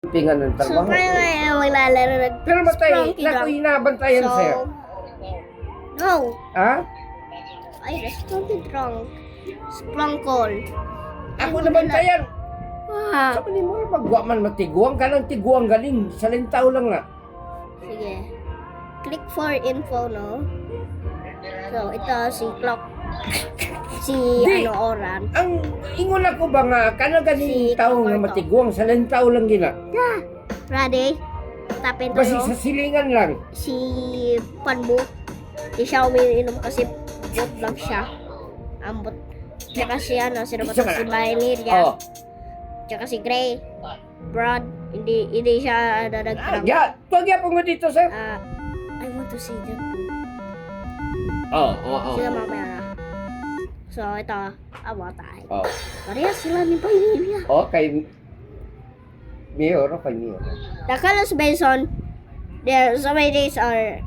Pingan ng So, trabaho. paano nga maglalaro ng Pero matay, Sprunky naku Drunk? inabantayan, So, sir. no. Ha? Ay, Sprunky Drunk. Sprunkle. Ako nabantayan. Ah. Sabi ni mo, magwa man matiguang ka ng tiguang galing. Sa lintaw lang nga. Sige. Click for info, no? So, ito si Clock. Si, Di. Oran. Ang ingon ako ba nga, kanang galing Si tao nga Roberto. matiguang sa lintaw lang gina. Ready? Tapin Basi tayo. sa silingan lang. Si Panbu. Di siya umiinom kasi bot lang siya. Ambot. Tsaka si si Roberto, Isa ka si na. Valeria. Oh. Tsaka si Gray. Brad. Hindi siya dadagdag. Ya, tuwag po mo dito, sir. I want to see them. Oo. Sila mamaya na. So, ito. Awa tayo. Oh. Parehas sila ni Valeria. Okay. Mayor, kay Mayor. The colors based on their so many days are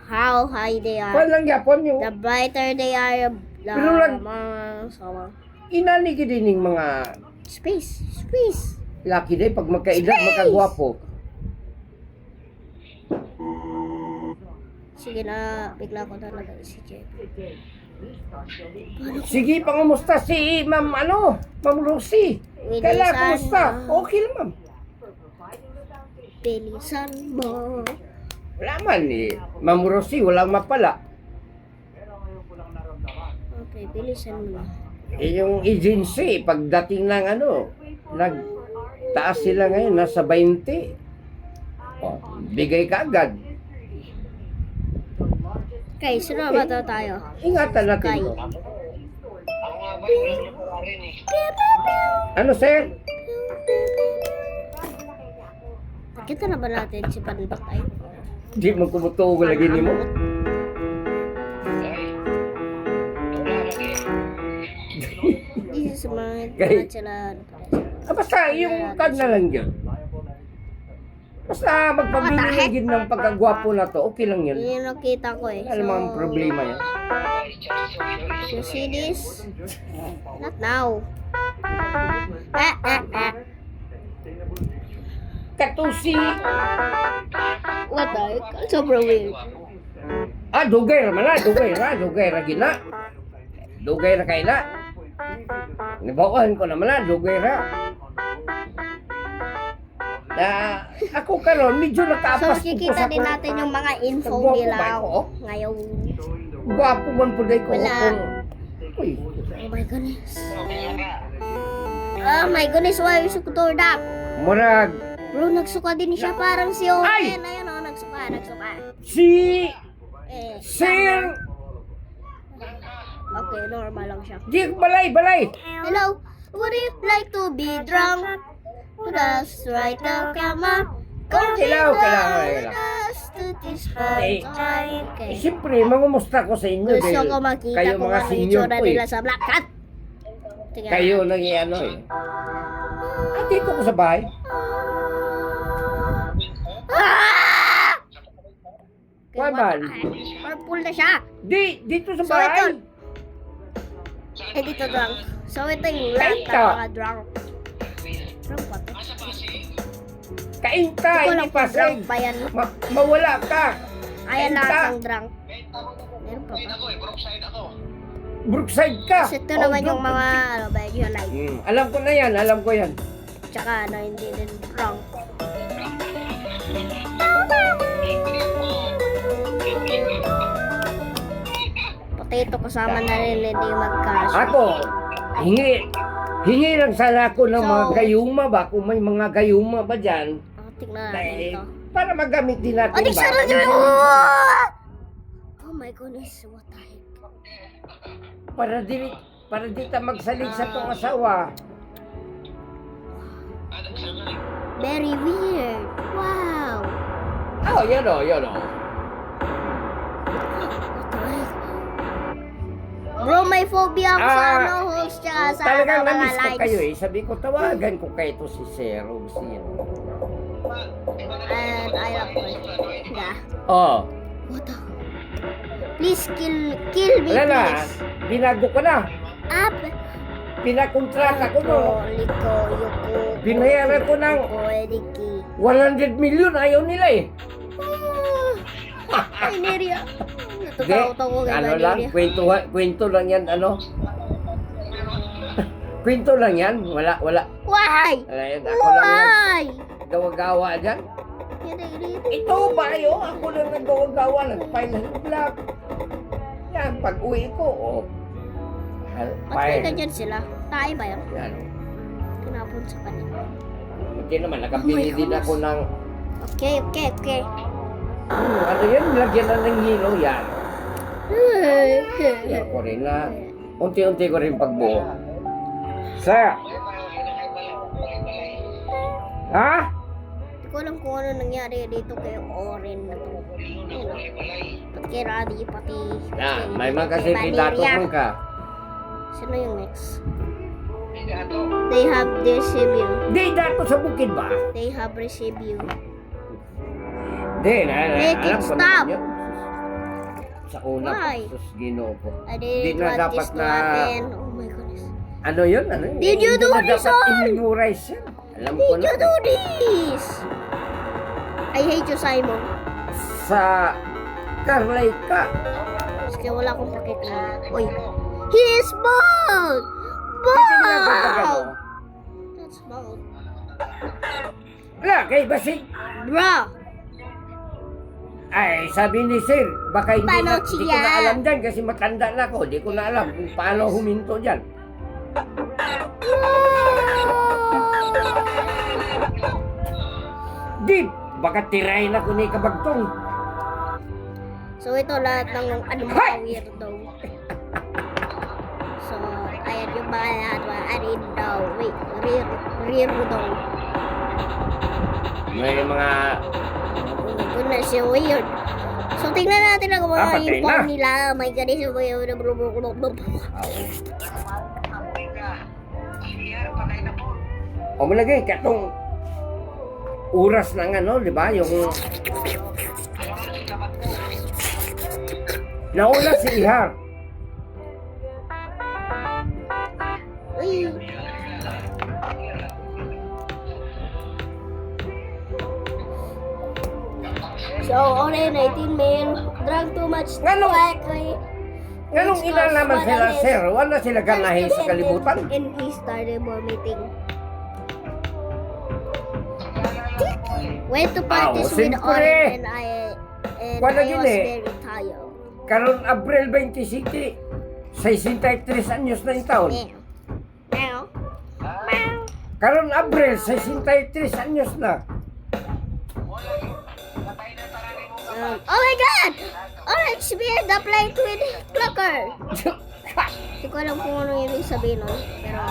how high they are. Kuan lang yapon yung The brighter they are, the Pero lang- mga so, inanigi din yung mga space. laki day pag magkaedad, magkagwapo. Sige na, bigla ko talaga si Jeff. Sige, pangamusta si Ma'am Ma'am Rosie. Kala, kumusta? Okay lang, ma'am. Bilisan mo. Wala man eh. Ma'am Rosie, walang mapala. Okay, bilisan mo na. Eh, yung agency, pagdating ng nagtaas sila ngayon, nasa 20. Oh, bigay ka agad. Okay, sino ba to tayo? Ingatan natin Kay. to. Ano, sir? Kita na ba natin si Panbat ay? Di mo kumutuog lagi ni mo. This is mga Kay. sila. Basta yung kad na lang yun. Basta magpabiligin ng pagkagwapo na to, okay lang yun. Yun yung nakita ko eh. Alam mo ang problema yan. You see this? Not now. Katusi. What the heck? Sobrang weird. Dugay ra dugay ra gina. Dugay ra kay na. Nabawahan ko naman na, dugay ra. Ako karon medyo So, nakaapas kikita din natin yung mga info Gwapo nila ba ako? ngayon. Gwapo man po day ko. Wala. Uy, Oh my goodness. Oh my goodness, why you sukutor dap? murag Bro, nagsuka din siya parang si Owen. Ay! Ayun oh, nagsuka. si Eh, Sir. okay, normal lang siya. Di balay. Hello, would you like to be drunk? That's right, the camera. Kailangan. Okay. Siyempre, mangumusta ko sa inyo. Gusto dahil ko makita kayo kung mga ang senior itsura ko nila eh. sa Black Cat. Tingnan. Kayo nang eh. Dito ko sa bahay. Ah! Why What man? the heck? Purple na siya. Dito sa So, bahay. ito. Dito drunk. So, ito yung lahat ng Kain ka. mga drunk. Drunk ba to? Kain ka, Hindi ko hindi alam pa kung drunk ba yan. mawala ka. Ayan Kain lahat ka. ng drunk. Meron pa ba? Brookside ka. Kasi ito Oh, naman drunk. yung mga, medyo light. Alam ko na yan, alam ko yan. Tsaka, hindi din drunk. Potato kasama na rin, hindi magkasya. Ako, hingi lang sana ako ng So, mga gayuma ba? Kung may mga gayuma ba dyan, Tingnan natin dahil ito. para magamit din natin Adik, ba? sarap nyo! Oh my goodness, what the heck? Para di ta magsalig sa tong asawa. Very weird. Wow. Oh, yun o. What the heck? Bro, may phobia ako sa host tsaka sa Talagang mga namiss ko lights. kayo eh. Sabi ko, tawagan ko kayo to si Zero. And I love her. Yeah. Oh, What the? Please kill me, wala na. please. Binago ko na. Up. pinakontrata ko no. Liko, yuko. Binayaran ko ng Ko, ediki. 100 million, ayaw nila eh. Ay, Neria. Hindi, Natataw ko kay ano lang, Neria. kwento lang yan, ano. Kwento lang yan, wala. Why? Wala yan, ako lang yan. Why? Gawa-gawa dyan. Ito ba yun? Ako lang nagawa-gawa, nag-file ng vlog. Yan, pag-uwi ko, oh. Patay ka dyan sila. Tayo ba yun? Yan. Tinapon sa kanila. Hindi naman, nakabili din ako ng, Okay. ano yan, lagyan na ng hilo, yan. Yan ko rin na, unti-unti ko rin pagbuo. Sir! Ha? Hindi ko alam kung ano nangyari dito kay Oren na to. Ayun, oh. Pati kay Raddy, pati Ah, kay- may mga kasi kay pidato Valeria. man ka. Sino yung next? They have received you. Di, dato sa bukid ba? They have received you. Di, Make it alam ko stop. naman yun. Sa una Why? po, sus ginoo ko. I Di didn't na want dapat this to na, happen. Oh my goodness. ano yun? Ano yun? Did you Hindi do na this dapat all? i-memorize yan. Alam ko Did na. you do this? I hate you, Simon. Sa Carlay ka. Kasi wala akong pakikita. Uy. He is bald! Titingnan ko pag ano. Bald! That's bald. Wala, kay Basig. Bruh! Ay, sabi ni Sir, baka hindi Paano na, di ko siya? na alam dyan kasi matanda na ako. Di ko na alam kung paano huminto dyan. Di, baka tirahin ako ni Kabagtong. So ito lahat ng ano mga weirdo. So, ayan yung mga lahat mga arindo. Wait, weirdo. May mga, Oh my goodness, yung weird. So tingnan natin ang mga patay uniform na. nila. Oh my goodness, yung weird. o malagay, katong oras ng ano, di ba? Yung nauna si Ihar. Uy. So, only 19 men drank too much Ngano? likely. Ganong inalaman sila, Sir. Wala sila ganahin sa kalibutan. And he started vomiting. Went to parties with siyempre. Oren and Wala I yun was eh. very tired. Karon Abril 27, 63 anyos na yung taon. Meow. Meow. Karon Abril 63 anyos na. Oh my God! Orange beer the plate with plucker. Hindi ko alam kung ano yung ibig sabihin nun. Pero...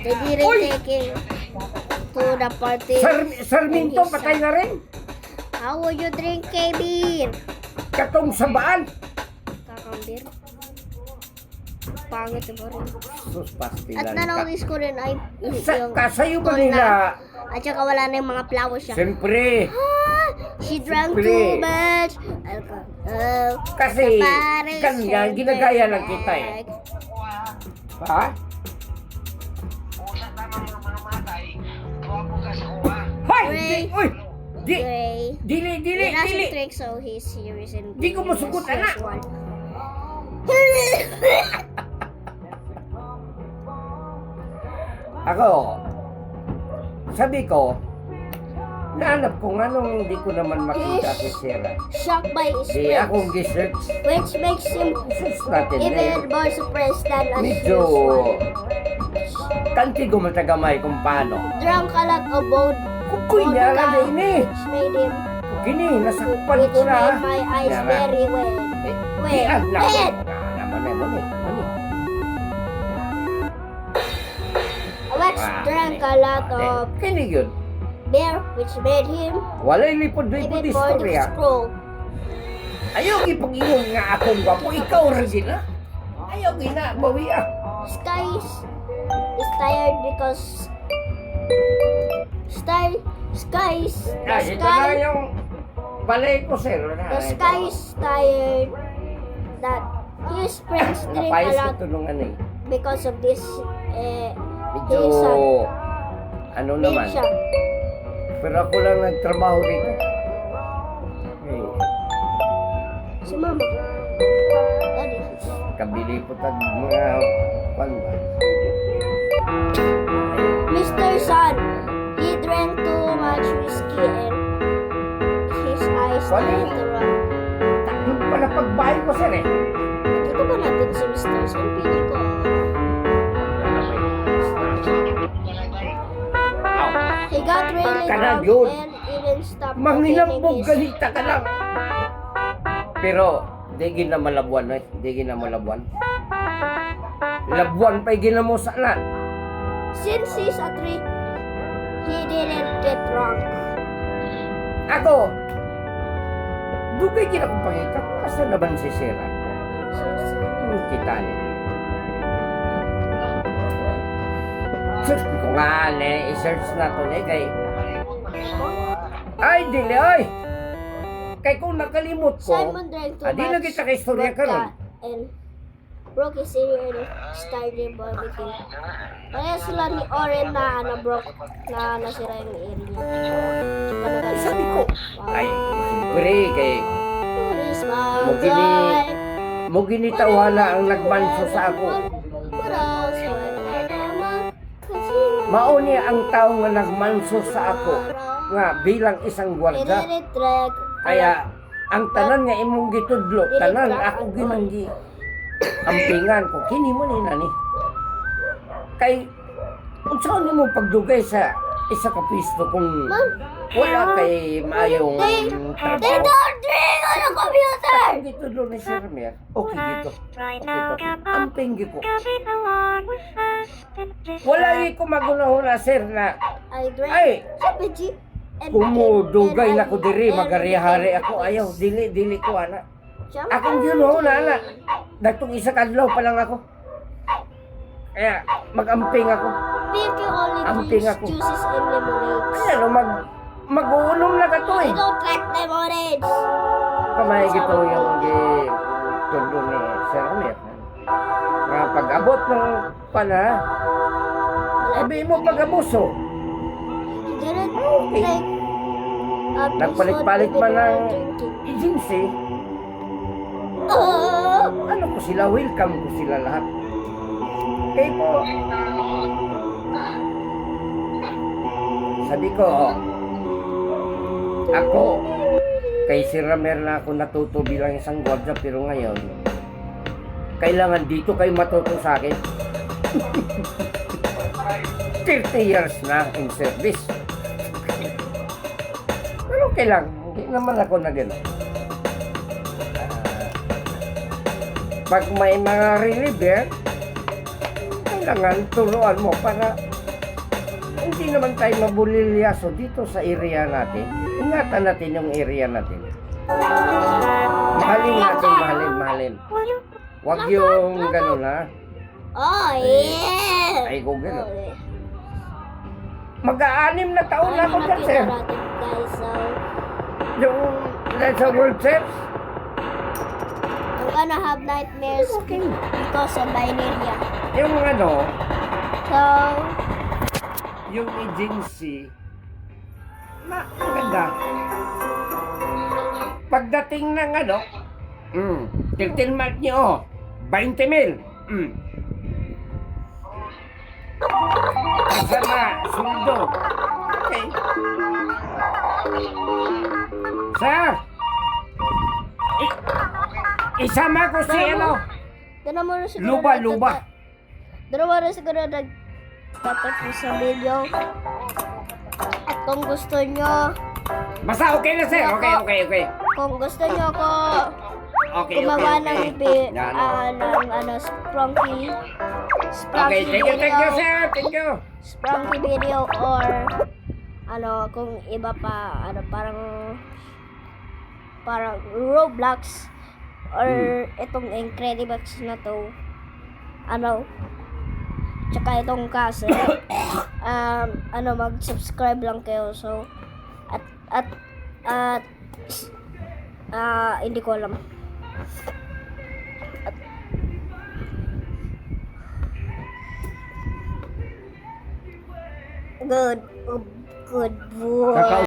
They didn't Uy! take him to the party. Sarmiento And he patay said, na rin. How would you drink a beer? Katong sabaan. Kakang beer. Pangit yung rin. Sus, pastilan At ka. na-notice ko rin ay Kasayo ba tuna. nila? At saka wala na yung mga flowers siya. Siyempre. Ah, she drank Siyempre. too much alcohol. Kasi, Paris kanya, ginagaya lang kita eh. Ha? Hoy! Di, uy! Di! Gray. Dili! He Dili! has a Dili! trick, so he's serious and Di ko masugot, anak. Ako, sabi ko, naanap ko nga nung hindi ko naman makita si Sarah. Shocked by his Di friends, akong research. which makes him Sus natin eh. even more surprised than as Medyo usual. kantigo matagamay kung paano. Drank a lot of Kukuy niya lang vodka, din eh. which made him, Kini, nasakpan which ko na. made my eyes Yan na. very wet. Di, ah, naku. Wet! Naman eh, mani. Alex drank a lot of Kini yun. beer, which made him Walay lipod-lipod even more istorya. scroll. Ayaw ipag-inom nga akong gwapo. Ikaw rin sila. Ayaw gina, bawi ah. Skies is tired because skies Ah, ito na yung balay ko, sir. the sky is tired that his friends drink a Napayos lot ko to nung ano eh. because of this. Medyo, His son. ano Name naman. siya. Pero ako lang nagtrabaho rito. Eh, Si Mama. Daddy. kabili po tag mga kwan ba? Mr. Sun, he drank too much whiskey and his eyes started to run. Tatlong pala pagbahay ko sir eh. Dito ba natin si Mr. Sun? Pili ko. He got really Kanag drunk yun. and even stopped Manginambog, opening his... galita ka lang. Pero, di gina malabuan eh. Di gina malabuan. Labuan pa gina mo sana. Since he's a tree, he didn't get drunk. Ako, dugay gina ko pangita. Asa naman si Sarah? Yung kita niya. Search ko nga, i-search na to eh, kay... Ay, dili, ay! Kay kung nakalimot ko, Simon drank too di much na kita kay istorya vodka karon. and broke his ear and started vomiting. Kaya sila ni Oren na nasira yung ear niya. Sabi ko, ay, siyempre, kay... Mo Mo ginitawala ang nagmanso sa ako. Mauni ang tao nga nagmanso sa ako nga bilang isang gwarda. Kaya ang tanan nga imong gitudlo, tanan ako ginanggi ampingan ko kini mo ni nani. Kay unsa nimo pagdugay sa isa ka pisto kung wala kay maayong They trabaho. don't drink on the computer! Ang gitudlo ni Sir Mer, okay gito. Okay to. Amping gito. Wala ko magunahon Sir na I drank ay Sabi and kumudugay na ko diri magari-hari ako ayaw dili ko ana. Akong ginuho na ana. Datong isa kadlaw pa lang ako. Kaya magamping ako. Pink you only Amping drinks ako. juices and lemonades. Kaya no mag-uunom na ka to I eh. don't like lemonades. Kamay gito yung tundo ni Sir Mer. Nga pag-abot ng pana, sabi mo pag-abuso. He didn't Okay. take Nagpalit-palit man ng agency. Ano ko sila, welcome ko sila lahat. Kaya po, sabi ko, ako, kay Sir Ramer na ako natuto bilang isang gwardiya, pero ngayon, kailangan dito kayo matuto sa akin. 30 years na in service. Pero kailangan, hindi naman ako na gano'n. Pag may mga reliever, kailangan turuan mo para hindi naman tayo mabulilyaso dito sa area natin. Ingatan natin yung area natin. Mahalin natin, mahalin. Huwag yung gano'n ha. Oh, yeah! Ay, kung gano'n. Mag-aanim na taon na ako dyan, sir. Guys, so Yung nasa World Series. I'm gonna have nightmares because of my area. Yung ano, So, yung agency, maganda. Pagdating ng ano, 13 month niyo, 20 mil. Kasama, sundo. Okay. Sir! Isama ko si ano, doon mo na siguro luba. Doon mo na siguro nagtatapos sa video. At kung gusto nyo, Basta okay na sir, okay. kung gusto nyo ako Okay, gumawa ng Okay, sprunky thank you video, sir, thank you. sprunky video or kung iba pa, parang Roblox or itong Incredibox na to, tsaka itong kaso, mag-subscribe lang kayo. So, hindi ko alam. Good. Good boy. Kaka